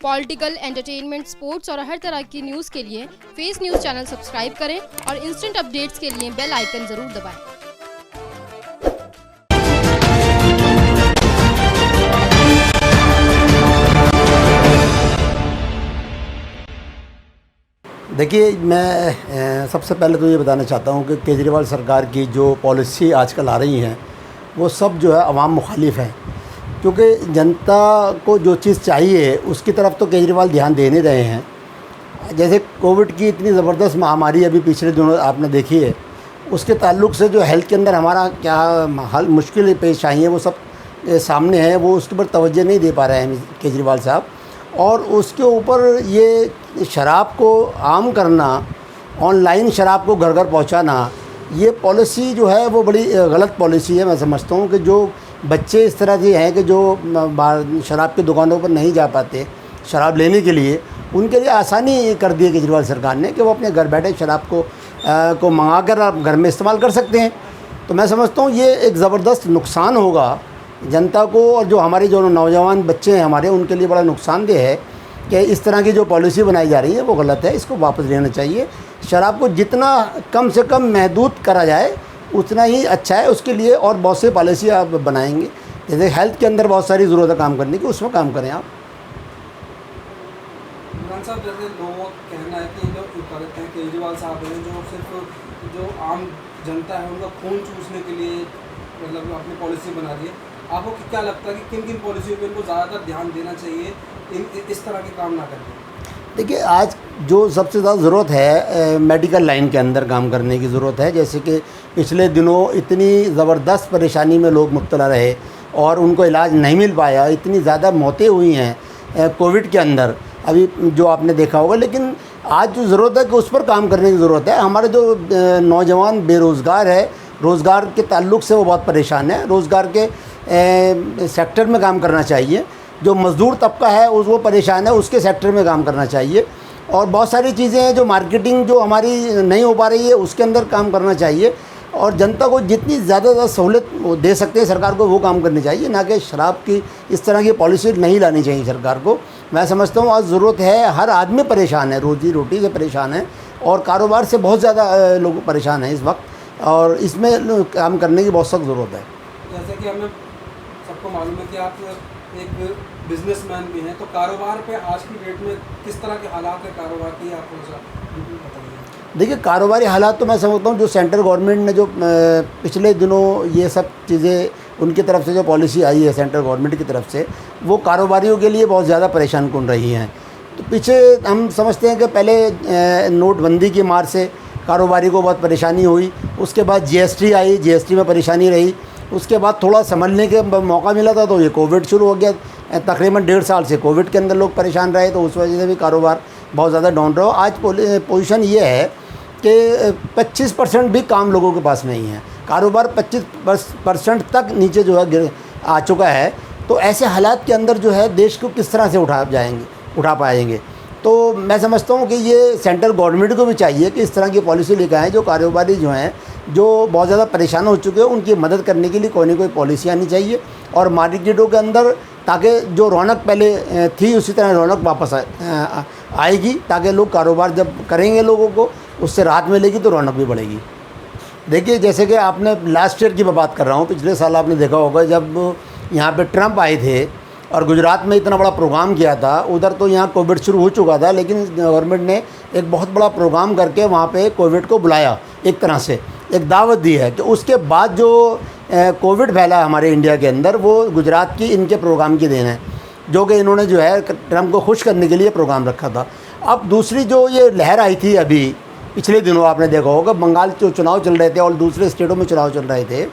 Political, entertainment, sports और हर तरह की न्यूज़ के लिए फेस न्यूज़ चैनल सब्सक्राइब करें और इंस्टेंट अपडेट्स के लिए बेल आइकन ज़रूर दबाएं। देखिए, मैं सबसे पहले तो ये बताना चाहता हूँ कि केजरीवाल सरकार की जो पॉलिसी आजकल आ रही हैं वो सब जो है अवाम मुखालिफ है, क्योंकि जनता को जो चीज़ चाहिए उसकी तरफ तो केजरीवाल ध्यान दे नहीं रहे हैं। जैसे कोविड की इतनी ज़बरदस्त महामारी अभी पिछले दिनों आपने देखी है, उसके ताल्लुक से जो हेल्थ के अंदर हमारा क्या हाल मुश्किल पेश आई है वो सब सामने है, वो उसके ऊपर तवज्जो नहीं दे पा रहे हैं केजरीवाल साहब। और उसके ऊपर ये शराब को आम करना, ऑनलाइन शराब को घर घर पहुंचाना, ये पॉलिसी जो है वो बड़ी गलत पॉलिसी है। मैं समझता हूँ कि जो बच्चे इस तरह से हैं कि जो शराब की दुकानों पर नहीं जा पाते शराब लेने के लिए, उनके लिए आसानी कर दी है केजरीवाल सरकार ने कि वो अपने घर बैठे शराब को मंगा कर आप घर में इस्तेमाल कर सकते हैं। तो मैं समझता हूँ ये एक ज़बरदस्त नुकसान होगा जनता को, और जो हमारे जो नौजवान बच्चे हैं हमारे, उनके लिए बड़ा नुकसानदेह है कि इस तरह की जो पॉलिसी बनाई जा रही है वो गलत है। इसको वापस लेना चाहिए। शराब को जितना कम से कम महदूद करा जाए उतना ही अच्छा है उसके लिए। और बहुत सी पॉलिसी आप बनाएंगे, जैसे हेल्थ के अंदर बहुत सारी ज़रूरत है काम करने की, उसमें काम करें आप। इमरान साहब, जैसे लोगों का कहना है कि जो कहते हैं केजरीवाल साहब हैं जो सिर्फ जो आम जनता है उनका खून चूसने के लिए मतलब अपनी पॉलिसी बना रही है। आपको क्या लगता है कि किन किन पॉलिसियों पर इनको ज़्यादातर ध्यान देना चाहिए, इस तरह के काम ना करके? देखिए, आज जो सबसे ज़्यादा ज़रूरत है मेडिकल लाइन के अंदर काम करने की ज़रूरत है। जैसे कि पिछले दिनों इतनी ज़बरदस्त परेशानी में लोग मुब्तला रहे और उनको इलाज नहीं मिल पाया, इतनी ज़्यादा मौतें हुई हैं कोविड के अंदर, अभी जो आपने देखा होगा। लेकिन आज जो ज़रूरत है कि उस पर काम करने की ज़रूरत है। हमारे जो नौजवान बेरोज़गार है, रोज़गार के ताल्लुक़ से वो बहुत परेशान है। रोज़गार के सेक्टर में काम करना चाहिए। जो मज़दूर तबका है वो परेशान है, उसके सेक्टर में काम करना चाहिए। और बहुत सारी चीज़ें हैं जो मार्केटिंग जो हमारी नहीं हो पा रही है उसके अंदर काम करना चाहिए। और जनता को जितनी ज़्यादा सहूलत दे सकते हैं सरकार को वो काम करनी चाहिए, ना कि शराब की इस तरह की पॉलिसी नहीं लानी चाहिए सरकार को। मैं समझता हूँ आज ज़रूरत है, हर आदमी परेशान है, रोजी रोटी से परेशान है और कारोबार से बहुत ज़्यादा लोग परेशान हैं इस वक्त, और इसमें काम करने की बहुत सख्त ज़रूरत है। जैसे कि हमें सबको मालूम है कि आप एक बिजनेसमैन भी हैं, तो कारोबार पे आज की डेट में किस तरह के हालात है कारोबार की, आप बताइए। देखिए, कारोबारी हालात तो मैं समझता हूँ जो सेंट्रल गवर्नमेंट ने जो पिछले दिनों ये सब चीज़ें उनकी तरफ से जो पॉलिसी आई है सेंट्रल गवर्नमेंट की तरफ से, वो कारोबारियों के लिए बहुत ज़्यादा परेशान कन रही हैं। तो पीछे हम समझते हैं कि पहले नोटबंदी की मार से कारोबारी को बहुत परेशानी हुई, उसके बाद जीएसटी आई, जीएसटी में परेशानी रही, उसके बाद थोड़ा संभलने के मौका मिला था तो ये कोविड शुरू हो गया। तकरीबन 1.5 साल से कोविड के अंदर लोग परेशान रहे, तो उस वजह से भी कारोबार बहुत ज़्यादा डाउन रहा। आज पोजीशन ये है कि 25% भी काम लोगों के पास नहीं है, कारोबार 25% तक नीचे जो है आ चुका है। तो ऐसे हालात के अंदर जो है देश को किस तरह से उठा पाएंगे। तो मैं समझता हूँ कि ये सेंट्रल गवर्नमेंट को भी चाहिए कि इस तरह की पॉलिसी लेकर आएँ। जो कारोबारी जो हैं जो बहुत ज़्यादा परेशान हो चुके हैं उनकी मदद करने के लिए कोई ना कोई पॉलिसी आनी चाहिए, और मार्केटों के अंदर ताकि जो रौनक पहले थी उसी तरह रौनक वापस आएगी, ताकि लोग कारोबार जब करेंगे लोगों को उससे राहत मिलेगी तो रौनक भी बढ़ेगी। देखिए, जैसे कि आपने लास्ट ईयर की मैं बात कर रहा हूँ, पिछले साल आपने देखा होगा जब यहाँ पे ट्रंप आए थे और गुजरात में इतना बड़ा प्रोग्राम किया था। उधर तो यहाँ कोविड शुरू हो चुका था, लेकिन गवर्नमेंट ने एक बहुत बड़ा प्रोग्राम करके वहाँ पे कोविड को बुलाया, एक तरह से एक दावत दी है कि उसके बाद जो कोविड फैला हमारे इंडिया के अंदर वो गुजरात की इनके प्रोग्राम की देन है, जो कि इन्होंने जो है ट्रंप को खुश करने के लिए प्रोग्राम रखा था। अब दूसरी जो ये लहर आई थी अभी पिछले दिनों आपने देखा होगा, बंगाल जो चुनाव चल रहे थे और दूसरे स्टेटों में चुनाव चल रहे थे,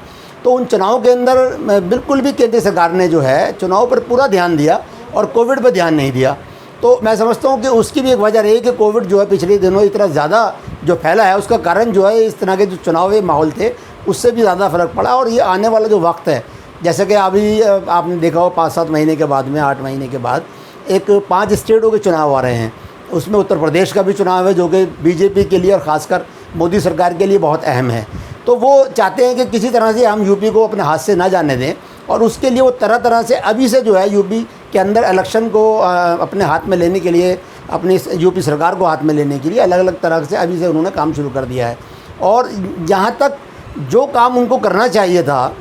तो उन चुनाव के अंदर बिल्कुल भी केंद्र सरकार ने जो है चुनाव पर पूरा ध्यान दिया और कोविड पर ध्यान नहीं दिया। तो मैं समझता हूँ कि उसकी भी एक वजह रही कि कोविड जो है पिछले दिनों इतना ज़्यादा जो फैला है उसका कारण जो है इस तरह के जो चुनावी माहौल थे उससे भी ज़्यादा फ़र्क पड़ा। और ये आने वाला जो वक्त है, जैसे कि अभी आपने देखा हो 5-7 महीने के बाद में 8 महीने के बाद एक 5 स्टेटों के चुनाव आ रहे हैं, उसमें उत्तर प्रदेश का भी चुनाव है जो कि बीजेपी के लिए और ख़ासकर मोदी सरकार के लिए बहुत अहम है। तो वो चाहते हैं कि किसी तरह से हम यूपी को अपने हाथ से ना जाने दें और उसके लिए वो तरह तरह से अभी से जो है यूपी के अंदर इलेक्शन को अपने हाथ में लेने के लिए, अपनी यूपी सरकार को हाथ में लेने के लिए अलग अलग तरह से अभी से उन्होंने काम शुरू कर दिया है। और जहाँ तक जो काम उनको करना चाहिए था,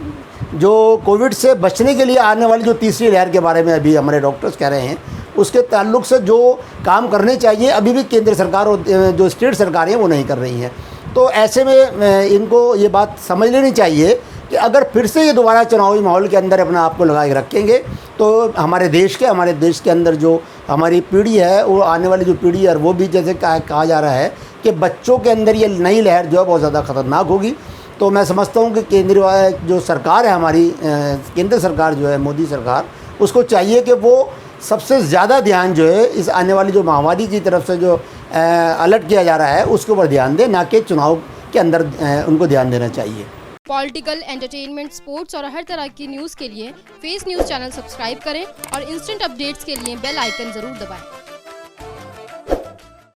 जो कोविड से बचने के लिए आने वाली जो तीसरी लहर के बारे में अभी हमारे डॉक्टर्स कह रहे हैं, उसके ताल्लुक से जो काम करने चाहिए अभी भी केंद्र सरकार और जो स्टेट सरकार हैं वो नहीं कर रही हैं। तो ऐसे में इनको ये बात समझ लेनी चाहिए कि अगर फिर से ये दोबारा चुनावी माहौल के अंदर अपने आप को लगा के रखेंगे तो हमारे देश के अंदर जो हमारी पीढ़ी है, वो आने वाली जो पीढ़ी है, वो भी जैसे कहा जा रहा है कि बच्चों के अंदर ये नई लहर जो है बहुत ज़्यादा ख़तरनाक होगी। तो मैं समझता हूँ कि केंद्रीय जो सरकार है हमारी, केंद्र सरकार जो है, मोदी सरकार, उसको चाहिए कि वो सबसे ज़्यादा ध्यान जो है इस आने वाली जो महामारी की तरफ से जो अलर्ट किया जा रहा है उसके ऊपर ध्यान दें, ना कि चुनाव के अंदर उनको ध्यान देना चाहिए। पॉलिटिकल, एंटरटेनमेंट, स्पोर्ट्स और हर तरह की न्यूज़ के लिए फेस न्यूज़ चैनल सब्सक्राइब करें और इंस्टेंट अपडेट्स के लिए बेल आइकन ज़रूर दबाएं।